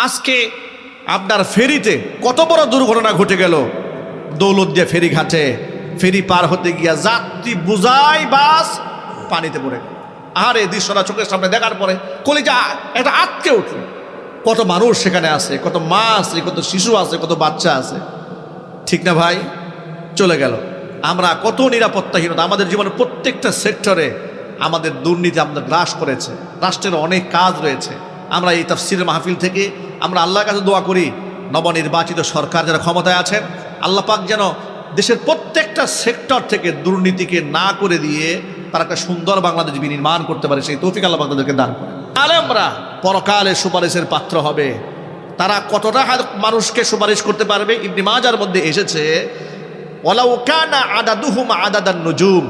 আজকে আপনার ফেরিতে কত বড় দুর্ঘটনা ঘটে গেল। দৌলতদিয়া ফেরি ঘাটে ফেরি পার হতে গিয়া যাত্রী বুঝাই বাস পানিতে পড়ে গেল। আর এই দৃশ্যটা চোখের সামনে দেখার পরে কলিজা এটা আটকে উঠল। কত মানুষ সেখানে আছে, কত মা আছে, কত শিশু আছে, কত বাচ্চা আছে, ঠিক না ভাই? চলে গেল। আমরা কত নিরাপত্তাহীনতা, আমাদের জীবনের প্রত্যেকটা সেক্টরে আমাদের দুর্নীতি আমাদের গ্রাস করেছে। রাষ্ট্রের অনেক কাজ রয়েছে। আমরা এই তাফসীরের মাহফিল থেকে আমরা আল্লাহর কাছে দোয়া করি, নবনির্বাচিত সরকার যারা ক্ষমতায় আছেন, আল্লাহ পাক যেন দেশের প্রত্যেকটা সেক্টর থেকে দুর্নীতিকে না করে দিয়ে তারা একটা সুন্দর বাংলাদেশ বিনির্মাণ করতে পারে, সেই তৌফিক আল্লাহ পাক তাদেরকে দান করে। আলেমরা পরকালে সুপারিশের পাত্র হবে। তারা কতটা মানুষকে সুপারিশ করতে পারবে? ইবনে মাজার মধ্যে এসেছে, ওয়ালাউ কানা আদাদুহুম আদাদান নুজুম,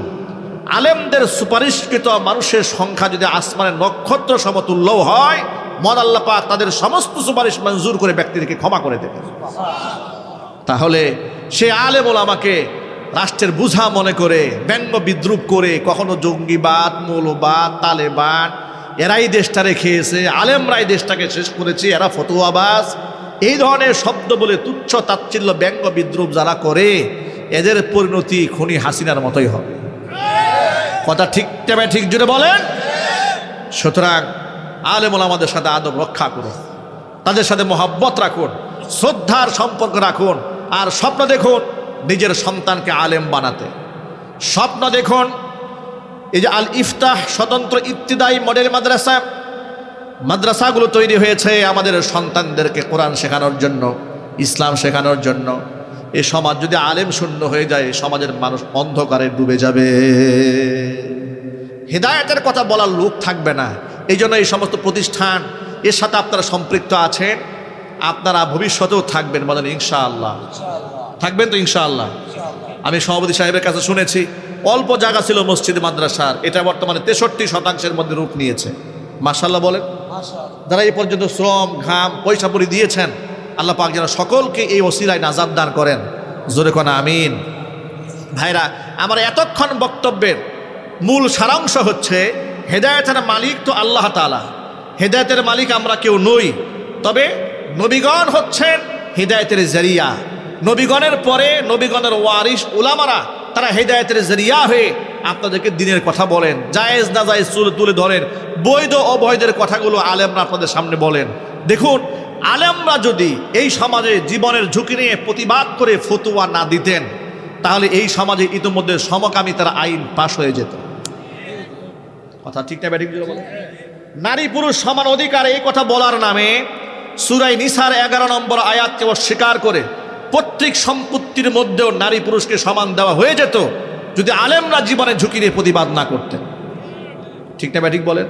আলেমদের সুপারিশকৃত মানুষের সংখ্যা যদি আসমানের নক্ষত্র সমতুল্য হয়, মহান আল্লাহ পাক তাদের সমস্ত সুপারিশ মঞ্জুর করে ব্যক্তিদেরকে ক্ষমা করে দেবে। তাহলে সে আলেম ওলামাকে রাষ্ট্রের বুঝা মনে করে ব্যঙ্গ বিদ্রুপ করে, কখনো জঙ্গিবাদ, মৌলবাদ, তালেবান, এরাই দেশটা রেখেছে, আলেমরাই দেশটাকে শেষ করেছে, এরা ফতোয়াবাজ, এই ধরনের শব্দ বলে তুচ্ছ তাচ্ছিল্য ব্যঙ্গ বিদ্রুপ যারা করে, এদের পরিণতি খুনি হাসিনার মতোই হবে। কথা ঠিক তবে ঠিক জুড়ে বলেন। সুতরাং আলেম ওলামাদের সাথে আদব রক্ষা করুন, তাদের সাথে মহব্বত রাখুন, শ্রদ্ধার সম্পর্ক রাখুন। আর স্বপ্ন দেখুন নিজের সন্তানকে আলেম বানাতে। স্বপ্ন দেখুন এই যে আল ইফতাহ স্বতন্ত্র ইবতিদায়ী মডেল মাদ্রাসাগুলো তৈরি হয়েছে আমাদের সন্তানদেরকে কোরআন শেখানোর জন্য, ইসলাম শেখানোর জন্য। এই সমাজ যদি আলেম শূন্য হয়ে যায়, সমাজের মানুষ অন্ধকারে ডুবে যাবে, হেদায়েতের কথা বলার লোক থাকবে না। এই জন্য এই সমস্ত প্রতিষ্ঠান এর সাথে আপনারা সম্পৃক্ত আছেন, আপনারা ভবিষ্যতেও থাকবেন, বলেন ইনশাআল্লাহ। থাকবেন তো ইনশাআল্লাহ? আমি সভাপতি সাহেবের কাছে শুনেছি অল্প জায়গা ছিল মসজিদ মাদ্রাসার, এটা বর্তমানে 63% মধ্যে রূপ নিয়েছে। মাশাআল্লাহ বলেন। যারা এই পর্যন্ত শ্রম ঘাম পয়সা পরি দিয়েছেন, আল্লাহ পাক যেন সকলকে এই ওসিলায় নাজাত দান করেন। জোরে কোন আমিন। ভাইরা আমার এতক্ষণ বক্তব্যের মূল সারাংশ হচ্ছে, হেদায়েতের মালিক তো আল্লাহ তাআলা, হেদায়েতের মালিক আমরা কেউ নই। তবে নবীগণ হচ্ছেন হেদায়েতের জরিয়া। নবীগণের পরে নবীগণের ওয়ারিস উলামারা তারা হেদায়েতের জরিয়া হয়ে আপনাদেরকে দিনের কথা বলেন, জায়েজ না জায়েজ তুলে ধরেন, বৈধ অবৈধের কথাগুলো আলেমরা আপনাদের সামনে বলেন। দেখুন, আলেমরা যদি এই সমাজে জীবনের ঝুঁকি নিয়ে প্রতিবাদ করে ফতোয়া না দিতেন, তাহলে এই সমাজে ইতিমধ্যে সমকামিতার আইন পাশ হয়ে যেত। কথা ঠিক না ব্যাঠিক? নারী পুরুষ সমান অধিকার, এই কথা বলার নামে সূরা নিসার 11 নম্বর আয়াতকে অস্বীকার করে পৈতৃক সম্পত্তির মধ্যেও নারী পুরুষকে সমান দেওয়া হয়ে যেত, যদি আলেমরা জীবনে ঝুঁকি নিয়ে প্রতিবাদ না করতেন। ঠিক না ব্যাঠিক বলেন?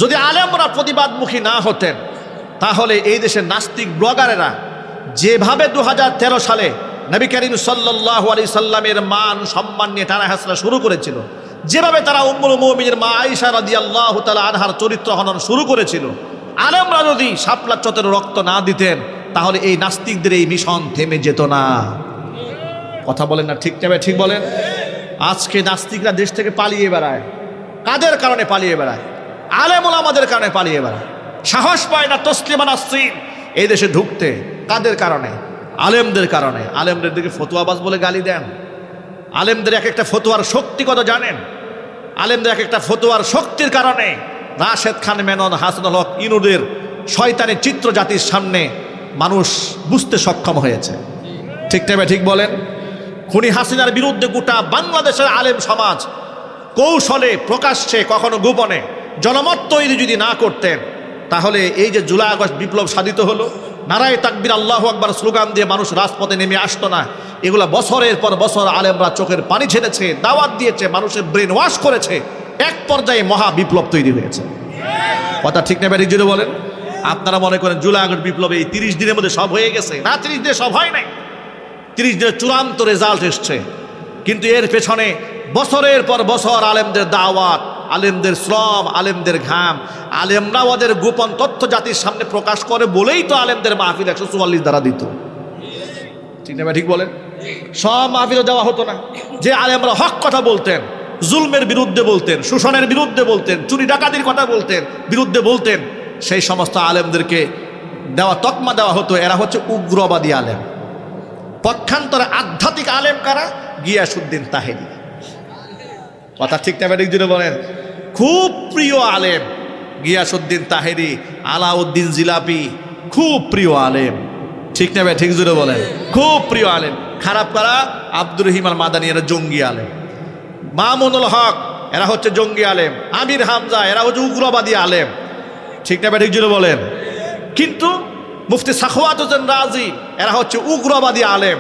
যদি আলেমরা প্রতিবাদমুখী না হতেন, তাহলে এই দেশের নাস্তিক ব্লগারেরা যেভাবে 2013 সালে নবী করিম সাল্লাল্লাহু আলাইহি সাল্লামের মান সম্মান নিয়ে টানা হেঁচড়া শুরু করেছিল, যেভাবে তারা উম্মুল মুমিনিন মা আয়েশা রাদিয়াল্লাহু তাআলা আনহার চরিত্র হনন শুরু করেছিল, আলেমরা যদি শাপলা চতের রক্ত না দিতেন, তাহলে এই নাস্তিকদের এই মিশন থেমে যেত না। কথা বলেন না? ঠিক না ঠিক বলেন? আজকে নাস্তিকরা দেশ থেকে পালিয়ে বেড়ায়। কাদের কারণে পালিয়ে বেড়ায়? আলেম ওলামাদের কারণে পালিয়ে বেড়ায়। সাহস পায় না তসলিমা নাসরিন এই দেশে ঢুকতে। কাদের কারণে? আলেমদের কারণে। আলেমদের দিকে ফতোয়াবাজ বলে গালি দেন। আলেমদের এক একটা ফতোয়ার শক্তি কত জানেন? আলেমদের এক একটা ফতোয়ার শক্তির কারণে রাশেদ খান মেনন, হাসানুল হক ইনুদের শয়তানি চিত্র জাতির সামনে মানুষ বুঝতে সক্ষম হয়েছে। ঠিক না ঠিক বলেন? খুনি হাসিনার বিরুদ্ধে গোটা বাংলাদেশের আলেম সমাজ কৌশলে প্রকাশ্যে কখনো গোপনে জনমত তৈরি যদি না করতেন, তাহলে এই যে জুলাই আগস্ট বিপ্লব সাধিত হলো, নারায়ে তাকবীর আল্লাহু আকবার স্লোগান দিয়ে মানুষ রাজপথে নেমে আসতো না। এগুলা বছরের পর বছর আলেমরা চোখের পানি ছেড়েছে, দাওয়াত দিয়েছে, মানুষের ব্রেন ওয়াশ করেছে, এক পর্যায়ে মহা বিপ্লব তৈরি হয়েছে। কথা ঠিক না ব্যাঠিক জুড়ে বলেন? আপনারা মনে করেন জুলাই আগস্ট বিপ্লবে এই 30 দিনের মধ্যে সব হয়ে গেছে? না, 30 দিনে সব হয় নাই। 30 দিনের চূড়ান্ত রেজাল্ট এসছে, কিন্তু এর পেছনে বছরের পর বছর আলেমদের দাওয়াত, আলেমদের শ্রম, আলেমদের ঘাম। আলেমরা ওদের গোপন তথ্য জাতির সামনে প্রকাশ করে বলেই তো আলেমদের মাহফিল 144 দ্বারা দিত। ঠিক না ঠিক বলেন? সব মাহফিলও দেওয়া হতো না। যে আলেমরা হক কথা বলতেন, জুলমের বিরুদ্ধে বলতেন, শোষণের বিরুদ্ধে বলতেন, চুরি ডাকাতির কথা বলতেন, বিরুদ্ধে বলতেন, সেই সমস্ত আলেমদেরকে দেওয়া তকমা দেওয়া হতো এরা হচ্ছে উগ্রবাদী আলেম। পক্ষান্তরে আধ্যাত্মিক আলেম কারা? গিয়াসউদ্দিন তাহেরি। কথা ঠিক না ব্যাটিক জুড়ে বলেন? খুব প্রিয় আলেম গিয়াসউদ্দিন তাহেরি, আলাউদ্দিন জিলাপি খুব প্রিয় আলেম। ঠিক না ঠিক জুড়ে বলেন? খুব প্রিয় আলেম। খারাপ কারা? আব্দুর রহিম আল মাদানী, এরা জঙ্গি আলেম। মামুনুল হক এরা হচ্ছে জঙ্গি আলেম। আমির হামজা এরা হচ্ছে উগ্রবাদী আলেম। ঠিক না ঠিক জুড়ে বলেন? কিন্তু মুফতি সাখাওয়াত হোসেন রাজি এরা হচ্ছে উগ্রবাদী আলেম।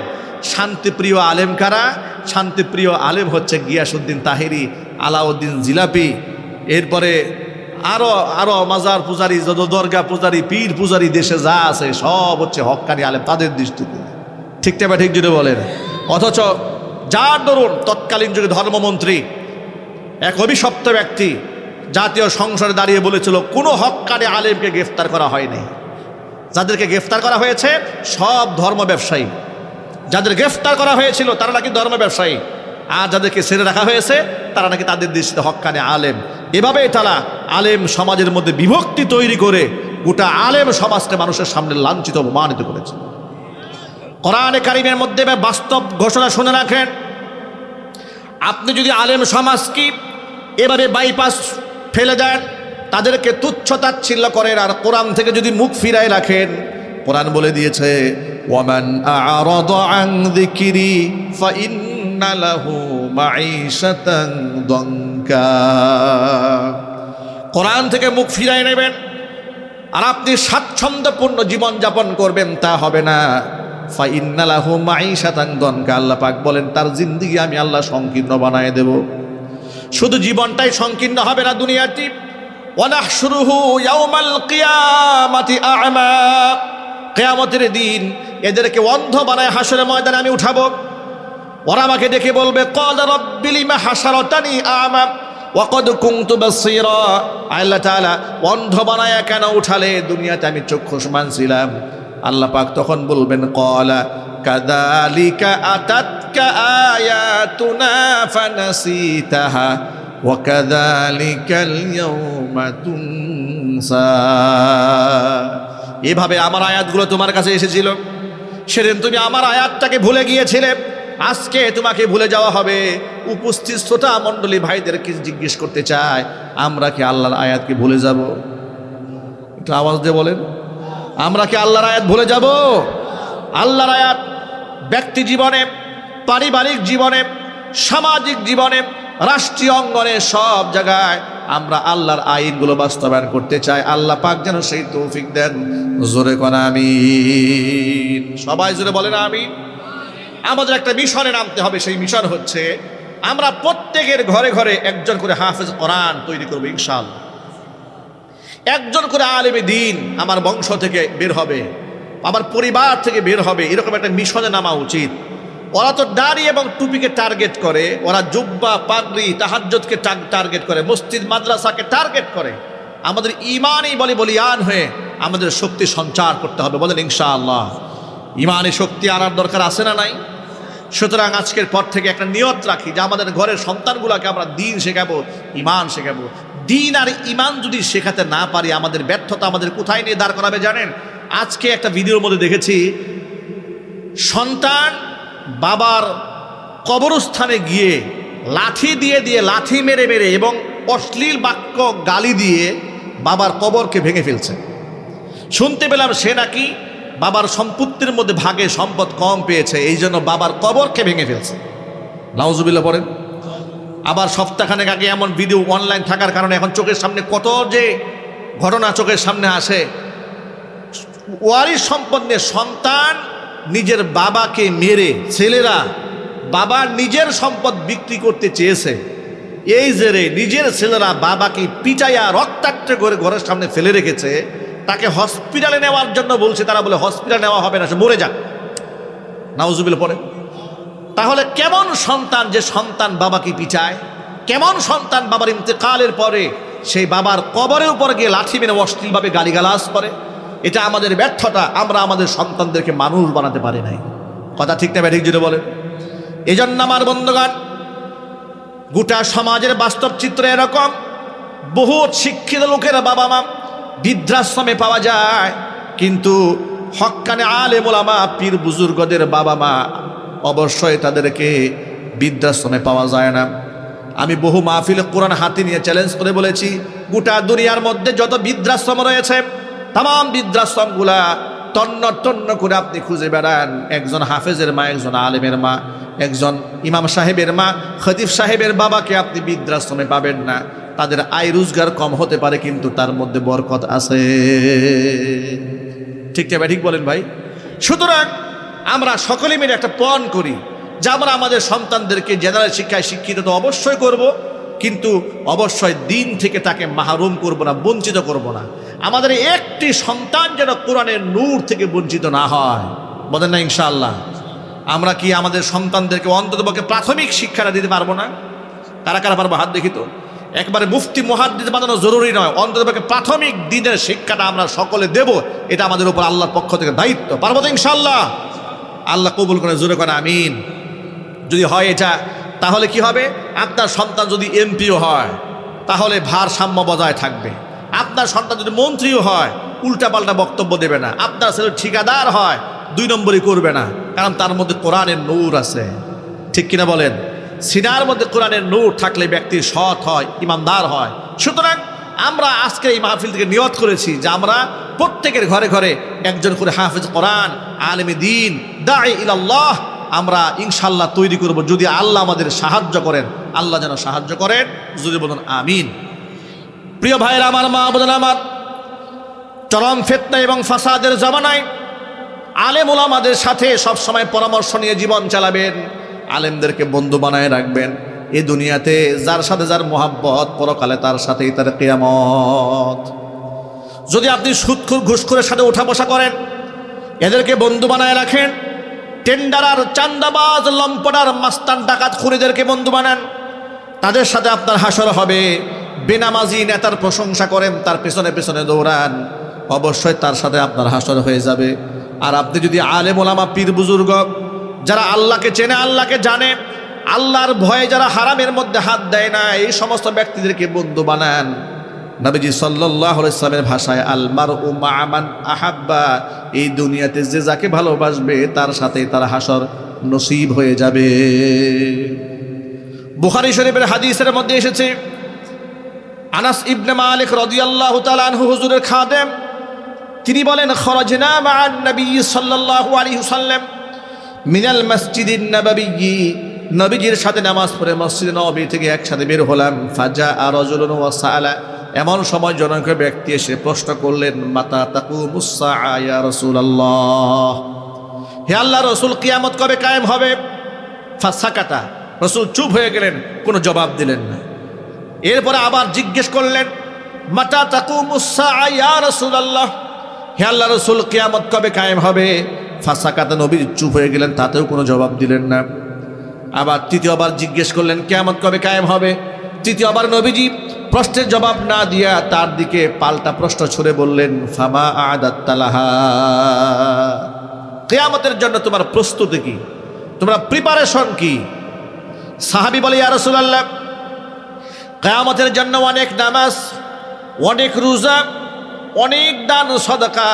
শান্তিপ্রিয় আলেম কারা? শান্তিপ্রিয় আলেম হচ্ছে গিয়াসউদ্দিন তাহেরি, আলাউদ্দিন জিলাপি, এরপরে আরো আরো মাজার পূজারি, যত দরগা পূজারি, পীর পূজারি দেশে যা আছে সব হচ্ছে হক্কানি আলেম তাদের দৃষ্টিতে। ঠিক না ঠিক জুড়ে বলেন? অথচ যার দরুন তৎকালীন যুগে ধর্মমন্ত্রী এক অভিশপ্ত ব্যক্তি জাতীয় সংসদে দাঁড়িয়ে বলেছিল কোনো হক্কানি আলেমকে গ্রেফতার করা হয়নি। যাদেরকে গ্রেফতার করা হয়েছে সব ধর্ম ব্যবসায়ী। যাদের গ্রেফতার করা হয়েছিল তারা নাকি ধর্ম ব্যবসায়ী, আর যাদেরকে ছেড়ে রাখা হয়েছে তারা নাকি তাদের দৃষ্টিতে হক্কানি আলেম। এভাবেই তারা আলেম সমাজের মধ্যে বিভক্তি তৈরি করে গোটা আলেম সমাজকে মানুষের সামনে লাঞ্ছিত অপমানিত করেছে। কোরআনে কারিমের মধ্যে বাস্তব ঘোষণা শুনে রাখেন, আপনি যদি আলেম সমাজকে এভাবে বাইপাস ফেলে দেন, তাদেরকে তুচ্ছ তাচ্ছিল্য করেন, আর কোরআন থেকে যদি মুখ ফিরায় রাখেন, কোরআন বলে দিয়েছে ওয়ামান আ'রাদা আন যিকরি ফাইন্না লাহু মাঈশাতান দানকা। কোরআন থেকে মুখ ফিরায় নেবেন আর আপনি স্বাচ্ছন্দ্যপূর্ণ জীবনযাপন করবেন, তা হবে না। ফাইন্না লাহু মাঈশাতান দানকা, আল্লাহ পাক বলেন তার জিন্দেগি আমি আল্লাহ সংকীর্ণ বানায় দেব। শুধু জীবনটাই সংকীর্ণ হবে না, দুনিয়াটি ওয়ানাহশুরুহু ইয়াউমাল কিয়ামাতি আ'মা, কিয়ামতের দিন এদেরকে অন্ধ বানায় হাসরের ময়দানে আমি উঠাবো। ওরা আমাকে দেখে বলবে ক্বালা রাব্বি লিমা হাশারাতানি আ'মা ওয়া ক্বাদ কুনতু বাসীরা, আল্লাহ তাআলা অন্ধ বানায় কেন উঠালে? দুনিয়াতে আমি চক্ষুষ্মান ছিলাম। আল্লাহ পাক তখন বলবেন ক্বালা কাযালিকা আতাতকা আয়াতুনা ফানাসিতাহা ওয়া কাযালিকাল ইয়াউমা তুনসা। এভাবে আমার আয়াতগুলো তোমার কাছে এসেছিল, সেদিন তুমি আমার আয়াতটাকে ভুলে গিয়েছিলে, আজকে তোমাকে ভুলে যাওয়া হবে। উপস্থিত শ্রোতা মণ্ডলী ভাইদেরকে জিজ্ঞেস করতে চায়, আমরা কি আল্লাহর আয়াতকে ভুলে যাব? একটু আওয়াজ দিয়ে বলেন, আমরা কি আল্লাহর আয়াত ভুলে যাব? আল্লাহর আয়াত ব্যক্তি জীবনে, পারিবারিক জীবনে, সামাজিক জীবনে, রাষ্ট্রীয় অঙ্গনে সব জায়গায় আমরা আল্লাহর আইনগুলো বাস্তবায়ন করতে চাই। আল্লাহ পাক যেন সেই তৌফিক দেন। জোরে কোন আমিন। সবাই জোরে বলেন আমিন। আমাদের একটা মিশনে নামতে হবে, সেই মিশন হচ্ছে আমরা প্রত্যেকের ঘরে ঘরে একজন করে হাফেজ কোরআন তৈরি করবো ইনশাআল্লাহ। একজন করে আলেমে দ্বীন আমার বংশ থেকে বের হবে, আমার পরিবার থেকে বের হবে, এরকম একটা মিশনে নামা উচিত। ওরা তো দাড়ি এবং টুপিকে টার্গেট করে, ওরা জুব্বা পাগড়ি তাহাজ্জুদকে টার্গেট করে, মসজিদ মাদ্রাসাকে টার্গেট করে। আমাদের ইমানই বলিয়ান হয়ে আমাদের শক্তি সঞ্চার করতে হবে, বলেন ইনশাআল্লাহ। ইমানি শক্তি আনার দরকার আছে না নাই? সুতরাং আজকের পর থেকে একটা নিয়ত রাখি যে আমাদের ঘরের সন্তানগুলোকে আমরা দ্বীন শেখাবো, ইমান শেখাবো। দ্বীন আর ইমান যদি শেখাতে না পারি, আমাদের ব্যর্থতা আমাদের কোথায় নিয়ে দাঁড় করাবে জানেন? আজকে একটা ভিডিওর মধ্যে দেখেছি, সন্তান বাবার কবরস্থানে গিয়ে লাঠি দিয়ে লাঠি মেরে এবং অশ্লীল বাক্য গালি দিয়ে বাবার কবরকে ভেঙে ফেলছে। শুনতে পেলাম সে নাকি বাবার সম্পত্তির মধ্যে ভাগে সম্পদ কম পেয়েছে, এই জন্য বাবার কবরকে ভেঙে ফেলছে। নাউজুবিল্লাহ পড়েন। আবার সপ্তাহখানেক আগে এমন ভিডিও অনলাইন থাকার কারণে এখন চোখের সামনে কত যে ঘটনা চোখের সামনে আসে। ওয়ারিশ সম্পদ নিয়ে সন্তান নিজের বাবাকে মেরে, ছেলেরা বাবার নিজের সম্পদ বিক্রি করতে চেয়েছে, এই জেরে নিজের ছেলেরা বাবাকে পিটাইয়া রক্তাক্ত করে ঘরের সামনে ফেলে রেখেছে। তাকে হসপিটালে নেওয়ার জন্য বলছে, তারা বলে হসপিটালে নেওয়া হবে না, সে মরে যাক। নাউজুবিল্লাহ পড়ে। তাহলে কেমন সন্তান যে সন্তান বাবাকে পিটায়? কেমন সন্তান বাবার ইন্তেকালের পরে সেই বাবার কবরের উপর গিয়ে লাঠি মেরে অশ্লীলভাবে গালিগালাজ করে? এটা আমাদের ব্যর্থতা, আমরা আমাদের সন্তানদেরকে মানুষ বানাতে পারি নাই। কথা ঠিক না ঠিক জুড়ে বলেন? এই জন্য আমার বন্ধুগণ, গোটা সমাজের বাস্তব চিত্র এরকম। বহু শিক্ষিত লোকেরা বাবা মা বৃদ্ধাশ্রমে পাওয়া যায়, কিন্তু হক্কানে আলেম ওলামা পীর বুজুর্গদের বাবা মা অবশ্যই তাদেরকে বৃদ্ধাশ্রমে পাওয়া যায় না। আমি বহু মাহফিলে কোরআন হাতে নিয়ে চ্যালেঞ্জ করে বলেছি, গোটা দুনিয়ার মধ্যে যত বৃদ্ধাশ্রম রয়েছে তাম বৃদ্ধাশ্রমগুলা তন্ন তন্ন করে আপনি খুঁজে বেড়ান, একজন হাফেজের মা, একজন আলেমের মা, একজন ইমাম সাহেবের মা, খতিব সাহেবের বাবাকে আপনি বৃদ্ধাশ্রমে পাবেন না। তাদের আয় রোজগার কম হতে পারে কিন্তু তার মধ্যে বরকত আছে। ঠিক ঠিক বলেন ভাই। সুতরাং আমরা সকলে মিলে একটা পণ করি যে আমরা আমাদের সন্তানদেরকে জেনারেল শিক্ষায় শিক্ষিত তো অবশ্যই করব, কিন্তু অবশ্যই দিন থেকে তাকে মাহরুম করব না, বঞ্চিত করব না। আমাদের একটি সন্তান যেন কোরআনের নূর থেকে বঞ্চিত না হয়, বলেন না ইনশাআল্লাহ। আমরা কি আমাদের সন্তানদেরকে অন্ততপক্ষে প্রাথমিক শিক্ষাটা দিতে পারবো না? কারা কারা পারবো হাত দেখি তো। একবারে মুফতি মুহাদ্দিস বানানো জরুরি নয়, অন্ততপক্ষে প্রাথমিক দিনের শিক্ষাটা আমরা সকলে দেব, এটা আমাদের উপর আল্লাহর পক্ষ থেকে দায়িত্ব। পারবো তো ইনশাআল্লাহ? আল্লাহ কবুল করে, জোরে করে আমিন। যদি হয় এটা, তাহলে কি হবে? আপনার সন্তান যদি এমপিও হয় তাহলে ভারসাম্য বজায় থাকবে। আপনার সন্তান যদি মন্ত্রীও হয় উল্টাপাল্টা বক্তব্য দেবে না। আপনার ছেলে ঠিকাদার হয় 2 নম্বরই করবে না, কারণ তার মধ্যে কোরআনের নূর আছে। ঠিক কিনা বলেন? সিনার মধ্যে কোরআনের নূর থাকলে ব্যক্তি সৎ হয়, ইমানদার হয়। সুতরাং আমরা আজকে এই মাহফিল থেকে নিয়ত করেছি যে আমরা প্রত্যেকের ঘরে ঘরে একজন করে হাফেজ কোরআন, আলেমে দ্বীন, দাঈ ইলাল্লাহ আমরা ইনশাআল্লাহ তৈরি করব, যদি আল্লাহ আমাদের সাহায্য করেন। আল্লাহ যেন সাহায্য করেন, যদি বলুন আমিন। প্রিয় ভাইয়েরা আমার, মা বোনেরা আমার, চরম ফিতনা এবং ফাসাদের জামানায় আলেম ওলামাদের সাথে সবসময় পরামর্শ নিয়ে জীবন চালাবেন, আলেমদেরকে বন্ধু বানায় রাখবেন। এই দুনিয়াতে যার সাথে যার মোহাব্বত, পরকালে তার সাথেই তার কিয়ামত। যদি আপনি সুদখোর ঘুষখোরের সাথে উঠা বসা করেন, এদেরকে বন্ধু বানায় রাখেন, টেন্ডারার, চান্দাবাজ, লম্পটার, মাস্তান, ডাকাত খুনিদেরকে বন্ধু বানান, তাদের সাথে আপনার হাসর হবে। বেনামাজি নেতার প্রশংসা করেন, তার পেছনে পেছনে দৌড়ান, অবশ্যই তার সাথে আপনার হাসর হয়ে যাবে। আর আপনি যদি আলেম ওলামা, পীর বুজুর্গ, যারা আল্লাহকে চেনে, আল্লাহকে জানে, আল্লাহর ভয়ে যারা হারামের মধ্যে হাত দেয় না, এই সমস্ত ব্যক্তিদেরকে বন্ধু বানান। নবীজি সাল্লাল্লাহু আলাইহি ওয়াসাল্লামের ভাষায় আল মারউ মা'a মান আহাব্বা, এই দুনিয়াতে যে যাকে ভালোবাসবে তার সাথে তার হাসর নসিব হয়ে যাবে। বুখারী শরীফের হাদিসের মধ্যে এসেছে, আনাস ইবনে মালিক রাদিয়াল্লাহু তাআলা আনহু হুজুরের খাদেম, তিনি বলেন, খরাজনা মা'আন নবী সাল্লাল্লাহু আলাইহি ওয়াসাল্লাম মিনাল মসজিদিন নববী, নবীজির সাথে নামাজ পড়ে মসজিদে নববী থেকে একসাথে বের হলাম। ফাজা রাজুলুন ওয়া সাআলা, এমন সময় জনৈক ব্যক্তি এসে প্রশ্ন করলেন, মাতা তাকুমুস সাআ ইয়া রাসূলুল্লাহ, হে আল্লাহর রাসূল, কিয়ামত কবে কায়েম হবে? ফাসাকাতা, রাসূল চুপ হয়ে গেলেন, কোনো জবাব দিলেন না। এরপরে আবার জিজ্ঞেস করলেন, মাতা তাকুমুস সাআ ইয়া রাসূলুল্লাহ, হে আল্লাহর রাসূল, কিয়ামত কবে কায়েম হবে? ফাসাকাতা, নবী চুপ হয়ে গেলেন, তাতেও কোনো জবাব দিলেন না। আবার তৃতীয়বার জিজ্ঞেস করলেন, কিয়ামত কবে কায়েম হবে? তৃতীয়বার নবীজি প্রশ্নের জবাব না দিয়া তার দিকে পাল্টা প্রশ্ন ছুড়ে বললেন, ফামা আ'দাত্তালাহা, কিয়ামতের জন্য তোমার প্রস্তুতি কি, তোমরা প্রিপারেশন কি? সাহাবী বলে, ইয়া রাসূলুল্লাহ, কিয়ামতের জন্য অনেক নামাজ, অনেক রোজা, অনেক দান সদকা,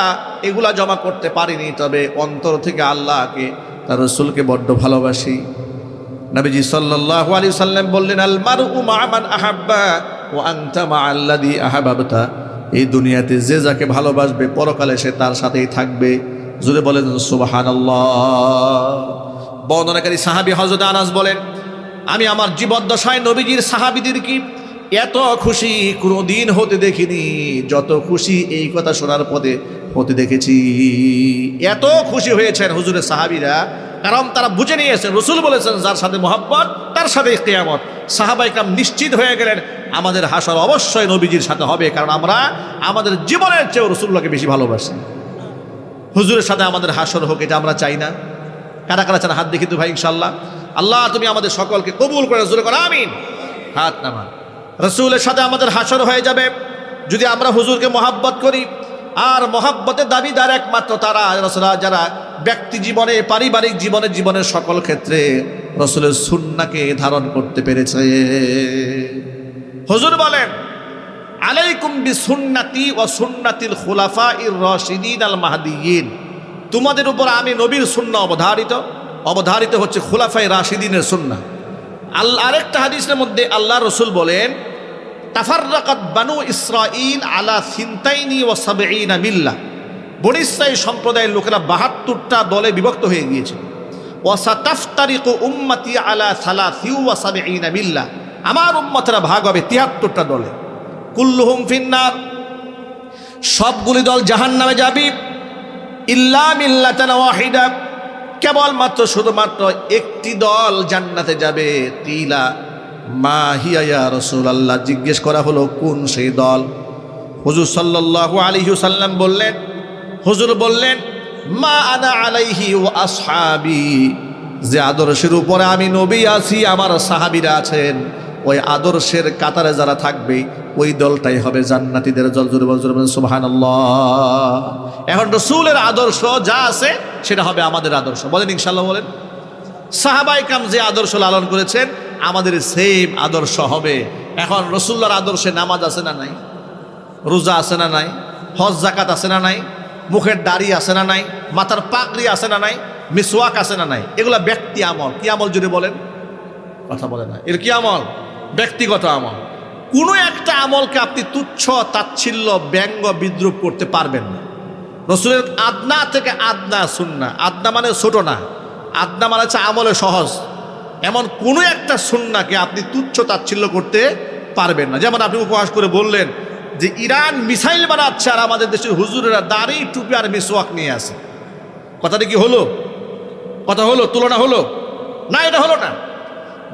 এগুলা জমা করতে পারিনি, তবে অন্তর থেকে আল্লাহকে, তার রাসূলকে বড্ড ভালোবাসি। নবীজি সাল্লাল্লাহু আলাইহি ওয়াসাল্লাম বললেন, আল মারউ মা'a মান আহাব্বা ওয়া আনতা মা'আল্লাযী আহাব্বাতা, এই দুনিয়াতে যে যাকে ভালোবাসবে পরকালে সে তার সাথেই থাকবে। জোরে বলেন সুবহানাল্লাহ। বর্ণনাকারী সাহাবী হযরত আনাস বলেন, আমি আমার জীবদ্দশায় নবীজির সাহাবীদের কি এত খুশি কোনোদিন হতে দেখিনি, যত খুশি এই কথা শোনার পরে হতে দেখেছি। এত খুশি হয়েছেন হুজুরের সাহাবীরা, কারণ তারা বুঝে নিয়েছেন, রাসূল বলেছেন যার সাথে মহব্বত তার সাথে কিয়ামত। সাহাবায়ে কেরাম নিশ্চিত হয়ে গেলেন, আমাদের হাসর অবশ্যই নবীজির সাথে হবে, কারণ আমরা আমাদের জীবনের চেয়েও রাসূলুল্লাহকে বেশি ভালোবাসি। হুজুরের সাথে আমাদের হাসর হোক, এটা আমরা চাই না? কারা কারা চান হাত দেখি তো ভাই ইনশাআল্লাহ। আল্লাহ তুমি আমাদের সকলকে কবুল করে, জোরে করে আমিন। হাত নামান। রাসূলের সাথে আমাদের হাসর হয়ে যাবে যদি আমরা হুজুরকে মহব্বত করি। আর মহব্বতের দাবিদার একমাত্র তারা যারা ব্যক্তি জীবনে, পারিবারিক জীবনে, জীবনের সকল ক্ষেত্রে রাসূলের সুন্নাহকে ধারণ করতে পেরেছে। হুজুর বলেন, আলাইকুম বিসুন্নতি ওয়া সুন্নাতিল খুলাফাইর রাশিদিন আল মাহদিয়িন, তোমাদের উপর আমি নবীর সুন্নাহ অবধারিত হচ্ছে খুলাফায়ে রাশিদিনের সুন্নাহ। আরেকটা হাদিসের মধ্যে আল্লাহ রসুল বলেন, তাফাররাকাত বানু ইসরাঈল আলা সিনতাইনি ওয়া সাবঈনা মিল্লাহ, বনী ইসরাঈল সম্প্রদায়ের লোকেরা ৭২টা দলে বিভক্ত হয়ে গিয়েছে। ওয়া সাতাফতারিকু উম্মতি আলা সালাসি ওয়া সাবঈনা মিল্লাহ, আমার উম্মতরা ভাগ হবে ৭৩টা দলে। কুল্লুহুম ফিন্নার, সবগুলি দল জাহান্নামে যাবে। ইল্লা মিল্লাতান ওয়াহিদা, কেবলমাত্র শুধুমাত্র একটি দল জান্নাতে যাবে। কিলা মা হিয়া ইয়া রাসূলুল্লাহ, জিজ্ঞেস করা হলো কোন সেই দল? হুজুর সাল্লাল্লাহু আলাইহি ওয়াসাল্লাম বললেন, হুজুর বললেন, মা আনা আলাইহি ওয়া আসহাবি, যে আদর্শের উপরে আমি নবী আছি, আমার সাহাবীরা আছেন, ওই আদর্শের কাতারে যারা থাকবে ওই দলটাই হবে জান্নাতীদের দল। জোরে বলুন সুবহানাল্লাহ। এখন রাসূলের আদর্শ যা আছে সেটা হবে আমাদের আদর্শ, বলেন ইনশাআল্লাহ বলেন। সাহাবায়ে কেরাম যে আদর্শ লালন করেছেন আমাদের সেম আদর্শ হবে। এখন রাসূলুল্লাহর আদর্শে নামাজ আছে না নাই? রোজা আছে না নাই? হজ যাকাত আছে না নাই? মুখের দাড়ি আছে না নাই? মাথার পাগড়ি আছে না নাই? মিসওয়াক আছে না নাই? এগুলা ব্যক্তি আমল। কি আমল যদি বলেন? কথা বলে না। এর কি আমল? ব্যক্তিগত আমল। কোনো একটা আমলকে আপনি তুচ্ছ তাচ্ছিল্য ব্যঙ্গ বিদ্রুপ করতে পারবেন না। রাসূলের আদনা থেকে আদনা সুন্নাহ, আদনা মানে ছোট না, আদনা মানে হচ্ছে আমলে সহজ, এমন কোনো একটা সুন্নাহকে আপনি তুচ্ছ তাচ্ছিল্য করতে পারবেন না। যেমন আপনি উপহাস করে বললেন যে ইরান মিসাইল বানাচ্ছে আর আমাদের দেশের হুজুরেরা দাড়ি টুপি আর মিসওয়াক নিয়ে আসে। কথাটা কি হলো? কথা হলো? তুলনা হলো না? এটা হলো না।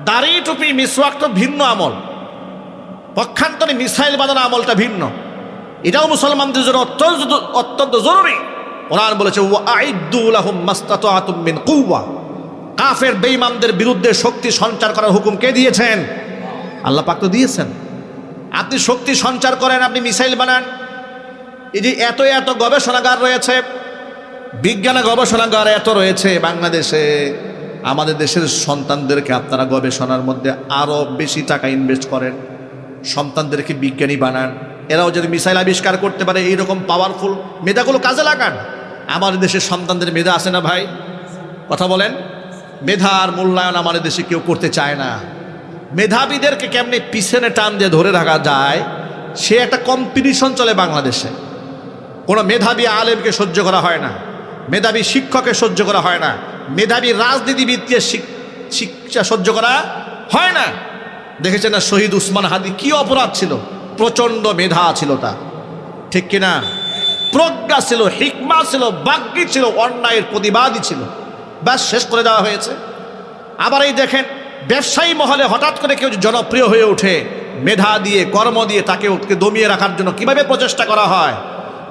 দাড়ি টুপি মিসওয়াক তো ভিন্ন আমল, পক্ষান্তরে মিসাইল বানানো আমলটা ভিন্ন। এটাও মুসলমানদের জন্য অত্যন্ত জরুরি। কোরআন বলেছে ওয়াইদ্দু লাহুম মাসতাতাতুম মিন কুওয়া, কাফের বেঈমানদের বিরুদ্ধে শক্তি সঞ্চার করার হুকুম কে দিয়েছেন? আল্লাহ পাক তো দিয়েছেন। আপনি শক্তি সঞ্চার করেন, আপনি মিসাইল বানান। এই যে এত এত গবেষণাগার রয়েছে, বিজ্ঞানের গবেষণাগার এত রয়েছে বাংলাদেশে, আমাদের দেশের সন্তানদেরকে আপনারা গবেষণার মধ্যে আরও বেশি টাকা ইনভেস্ট করেন, সন্তানদেরকে বিজ্ঞানী বানান। এরাও যদি মিসাইল আবিষ্কার করতে পারে এইরকম পাওয়ারফুল মেধাগুলো কাজে লাগান। আমাদের দেশের সন্তানদের মেধা আছে না ভাই? কথা বলেন। মেধার মূল্যায়ন আমাদের দেশে কেউ করতে চায় না। মেধাবীদেরকে কেমনি পিছনে টান দিয়ে ধরে রাখা যায় সে একটা কম্পিটিশন চলে বাংলাদেশে। কোনো মেধাবী আলেমকে সহ্য করা হয় না, মেধাবী শিক্ষককে সহ্য করা হয় না, মেধাবী রাজনীতিবিদকে শিক্ষা সহ্য করা হয় না। দেখেছেন না শহীদ উসমান হাদি কি অপরাধ ছিল? প্রচণ্ড মেধা ছিল তার, ঠিক কিনা? প্রজ্ঞা ছিল, হিকমা ছিল, বাগ্যী ছিল, অন্যায়ের প্রতিবাদী ছিল, ব্যাস শেষ করে দেওয়া হয়েছে। আবার এই দেখেন ব্যবসায়ী মহলে হঠাৎ করে কেউ জনপ্রিয় হয়ে ওঠে, মেধা দিয়ে কর্ম দিয়ে তাকে দমিয়ে রাখার জন্য কিভাবে প্রচেষ্টা করা হয়।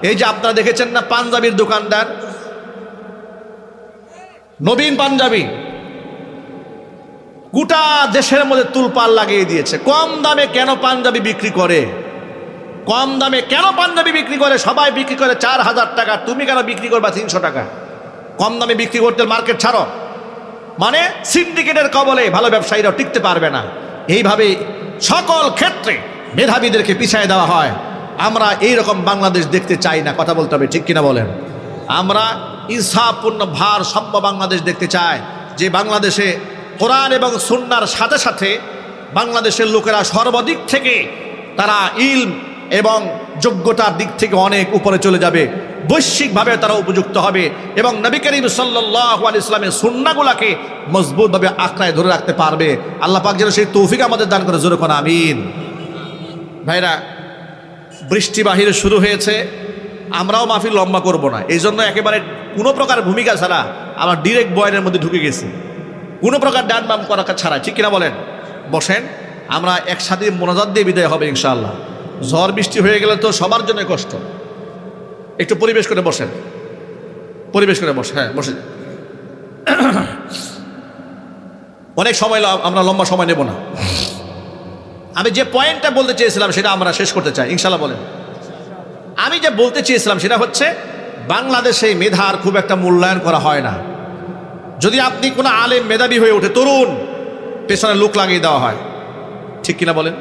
এই যে আপনারা দেখেছেন না পাঞ্জাবির দোকানদার, নবীন পাঞ্জাবি গোটা দেশের মধ্যে তুলপাল লাগিয়ে দিয়েছে। কম দামে কেন পাঞ্জাবি বিক্রি করে? কম দামে কেন পাঞ্জাবি বিক্রি করে? সবাই বিক্রি করে ৪,০০০ টাকা, তুমি কেন বিক্রি করবা ৩০০ টাকা? কম দামে বিক্রি করতে মার্কেট ছাড়ো। মানে সিন্ডিকেটের কবলে ভালো ব্যবসায়ীরা টিকতে পারবে না। এইভাবে সকল ক্ষেত্রে মেধাবীদেরকে পিছায় দেওয়া হয়। আমরা এইরকম বাংলাদেশ দেখতে চাই না, কথা বলতে হবে, ঠিক কিনা বলেন? আমরা ইনসাফপূর্ণ ভারসাম্য বাংলাদেশ দেখতে চাই, যে বাংলাদেশে কোরআন এবং সুন্নাহর সাথে সাথে বাংলাদেশের লোকেরা সর্বদিক থেকে তারা ইলম এবং যোগ্যতার দিক থেকে অনেক উপরে চলে যাবে, বৈশ্বিকভাবে তারা উপযুক্ত হবে এবং নবী করিম সাল্লাল্লাহু আলাইহি ওয়াসাল্লামের সুন্নাহগুলোকে মজবুতভাবে আঁকড়ায় ধরে রাখতে পারবে। আল্লাহ পাক যেন সেই তৌফিক আমাদের দান করে, জোরে কোন আমিন। ভাইরা, বৃষ্টি বাহিরে শুরু হয়েছে, আমরাও মাহফিল লম্বা করব না, এই জন্য একেবারে কোনো প্রকার ভূমিকা ছাড়া আমরা ডিরেক্ট বয়ানের মধ্যে ঢুকে গেছি, কোনো প্রকার ডান বাম করা ছাড়া, ঠিক কিনা বলেন? বসেন, আমরা একসাথে মোনাজাত দিয়ে বিদায় হবে ইনশাআল্লাহ। ঝড় বৃষ্টি হয়ে গেলে তো সবার জন্য কষ্ট। একটু পরিবেশ করে বসেন, পরিবেশ করে বসে, হ্যাঁ বসে। অনেক সময় আমরা লম্বা সময় নেব না। আমি যে পয়েন্টটা বলতে চেয়েছিলাম সেটা আমরা শেষ করতে চাই ইনশাআল্লাহ। বলেন, আমি যে বলতে চেয়েছিলাম সেটা হচ্ছে বাংলাদেশে মেধার খুব একটা মূল্যায়ন করা হয় না। যদি আপনি কোনো আলেম মেধাবী হয়ে ওঠে, তরুণ, পেছনে লোক লাগিয়ে দেওয়া হয়, ঠিক কিনা বলেন?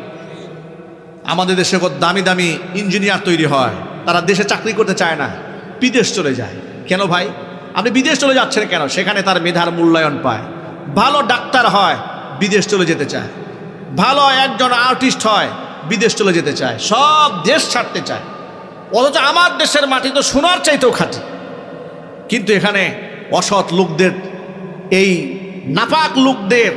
আমাদের দেশে কত দামি দামি ইঞ্জিনিয়ার তৈরি হয়, তারা দেশে চাকরি করতে চায় না, বিদেশ চলে যায়। কেন ভাই আপনি বিদেশ চলে যাচ্ছেন কেন? সেখানে তার মেধার মূল্যায়ন পায়। ভালো ডাক্তার হয়, বিদেশ চলে যেতে চায়। ভালো একজন আর্টিস্ট হয়, বিদেশ চলে যেতে চায়। সব দেশ ছাড়তে চায়। অথচ আমার দেশের মাটি তো সোনার চাইতেও খাঁটি। কিন্তু এখানে অসৎ লোকদের, এই নাপাক লোকদের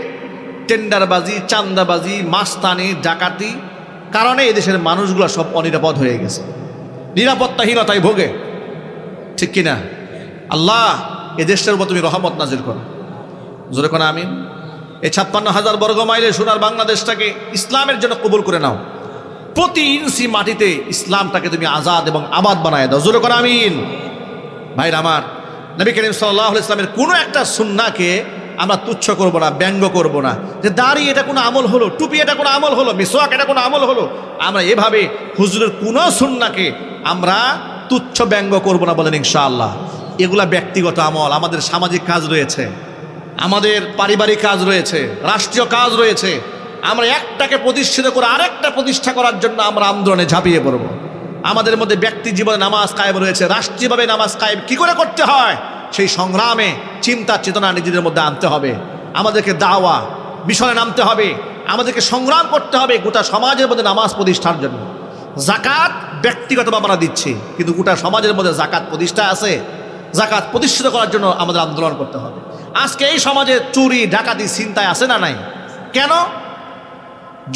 টেন্ডারবাজি, চান্দাবাজি, মাস্তানি, ডাকাতি কারণে এদেশের মানুষগুলো সব অনিরাপদ হয়ে গেছে, নিরাপত্তাহীনতায় ভোগে। ঠিক কিনা? আল্লাহ এ দেশটার উপর তুমি রহমত নাজির করো। জোরে কোন আমিন। এই 56,000 বর্গ মাইলে সোনার বাংলাদেশটাকে ইসলামের জন্য কবুল করে নাও। প্রতি ইঞ্চি মাটিতে ইসলামটাকে তুমি আজাদ এবং আবাদ বানায় দাও। জোরে কোন আমিন। ভাইরা আমার, নবী করিম সাল্লাল্লাহু আলাইহি ওয়াসাল্লামের কোনো একটা সুন্নাহকে আমরা তুচ্ছ করব না, ব্যঙ্গ করব না, যে দাড়ি এটা কোনো আমল হলো, টুপি এটা কোনো আমল হলো, মিসওয়াক এটা কোনো আমল হলো। আমরা এভাবে হুজুরের কোনো সুন্নাহকে আমরা তুচ্ছ ব্যঙ্গ করব না, বলেন ইনশাআল্লাহ। এগুলা ব্যক্তিগত আমল, আমাদের সামাজিক কাজ রয়েছে, আমাদের পারিবারিক কাজ রয়েছে, রাষ্ট্রীয় কাজ রয়েছে। আমরা একটাকে প্রতিষ্ঠিত করে আরেকটা প্রতিষ্ঠা করার জন্য আমরা আন্দোলনে ঝাঁপিয়ে পড়ব। আমাদের মধ্যে ব্যক্তি জীবনে নামাজ কায়েম রয়েছে, রাষ্ট্রীয়ভাবে নামাজ কায়েম কী করে করতে হয় সেই সংগ্রামে চিন্তা চেতনা নিজেদের মধ্যে আনতে হবে। আমাদেরকে দাওয়া মিশনে নামতে হবে, আমাদেরকে সংগ্রাম করতে হবে গোটা সমাজের মধ্যে নামাজ প্রতিষ্ঠার জন্য। জাকাত ব্যক্তিগতভাবে আমরা দিচ্ছি, কিন্তু গোটা সমাজের মধ্যে জাকাত প্রতিষ্ঠা আছে। জাকাত প্রতিষ্ঠিত করার জন্য আমাদের আন্দোলন করতে হবে। আজকে এই সমাজে চুরি ডাকাতি ছিনতাই আছে না নাই? কেন?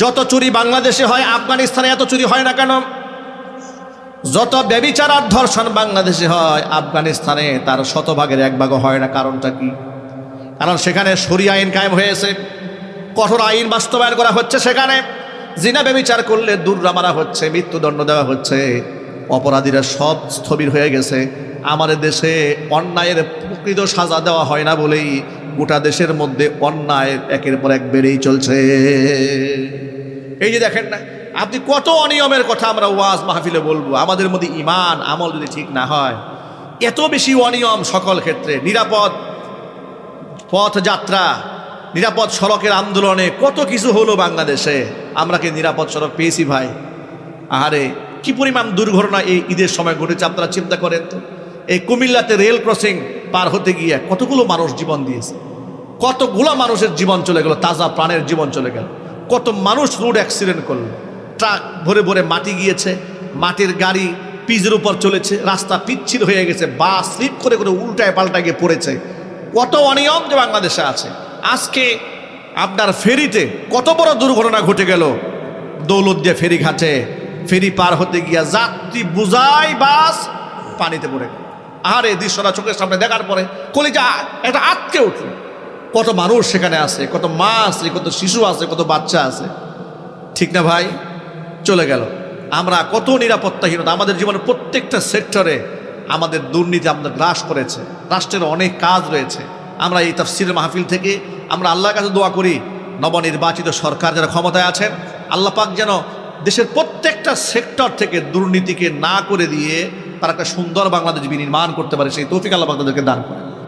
যত চুরি বাংলাদেশে হয়, আফগানিস্তানে এত চুরি হয় না কেন? যত ব্যভিচার আর ধর্ষণ বাংলাদেশে হয়, আফগানিস্তানে তার 100 ভাগের 1 ভাগও হয় না। কারণটা কি? কারণ সেখানে শরিয়া আইন কায়েম হয়েছে, কঠোর আইন বাস্তবায়ন করা হচ্ছে। সেখানে জিনা ব্যভিচার করলে দুর্রা মারা হচ্ছে, মৃত্যুদণ্ড দেওয়া হচ্ছে, অপরাধীরা সব স্থবির হয়ে গেছে। আমাদের দেশে অন্যায়ের প্রকৃত সাজা দেওয়া হয় না বলেই গোটা দেশের মধ্যে অন্যায় একের পর এক বেড়েই চলছে। এই যে দেখেন না আপনি, কত অনিয়মের কথা আমরা ওয়াজ মাহফিলে বলবো। আমাদের মধ্যে ঈমান আমল যদি ঠিক না হয়, এত বেশি অনিয়ম সকল ক্ষেত্রে। নিরাপদ পথযাত্রা, নিরাপদ সড়কের আন্দোলনে কত কিছু হলো বাংলাদেশে। আমরা কি নিরাপদ সড়ক পেয়েছি ভাই? আহারে কি পরিমাণ দুর্ঘটনা এই ঈদের সময় ঘটেছে আপনারা চিন্তা করেন তো। এই কুমিল্লাতে রেল ক্রসিং পার হতে গিয়ে কতগুলো মানুষ জীবন দিয়েছে, কতগুলো মানুষের জীবন চলে গেল, তাজা প্রাণের জীবন চলে গেল। কত মানুষ রোড অ্যাক্সিডেন্ট করলো, ট্রাক ভরে ভরে মাটি গিয়েছে, মাটির গাড়ি পিচের উপর চলেছে, রাস্তা পিচ্ছিল হয়ে গেছে, বাস স্লিপ করে করে উল্টায় পাল্টায় গিয়ে পড়েছে। কত অনিয়ম যে বাংলাদেশে আছে। আজকে আপনার ফেরিতে কত বড় দুর্ঘটনা ঘটে গেল। দৌলতদিয়া ফেরি ঘাটে ফেরি পার হতে গিয়া যাত্রী বুঝাই বাস পানিতে পড়ে গেল। আর এই দৃশ্যটা চোখের সামনে দেখার পরে কলিজা একটা আটকে উঠল। কত মানুষ সেখানে আছে, কত মা আছে, কত শিশু আছে, কত বাচ্চা আছে। ঠিক না ভাই? চলে গেল। আমরা কত নিরাপত্তাহীনতা, আমাদের জীবনের প্রত্যেকটা সেক্টরে আমাদের দুর্নীতি আমাদের গ্রাস করেছে। রাষ্ট্রের অনেক কাজ রয়েছে। আমরা এই তাফসীরের মাহফিল থেকে আমরা আল্লাহর কাছে দোয়া করি, নবনির্বাচিত সরকার যারা ক্ষমতায় আছেন, আল্লাহ পাক যেন দেশের প্রত্যেকটা সেক্টর থেকে দুর্নীতিকে না করে দিয়ে তারা একটা সুন্দর বাংলাদেশ বিনির্মাণ করতে পারে, সেই তৌফিক আল্লাহ পাক তাদেরকে দান করে।